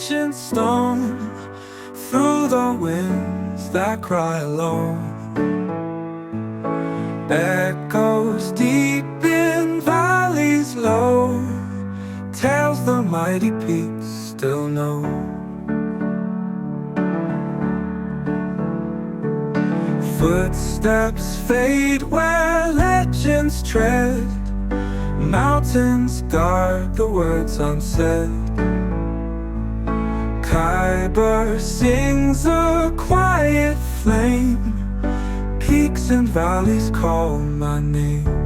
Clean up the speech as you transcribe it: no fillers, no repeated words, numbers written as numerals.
ancient stone, through the winds that cry alone. Echoes deep in valleys low, tales the mighty peaks still know. Footsteps fade where legends tread, mountains guard the words unsaid. Khyber sings a quiet flame, peaks and valleys call my name.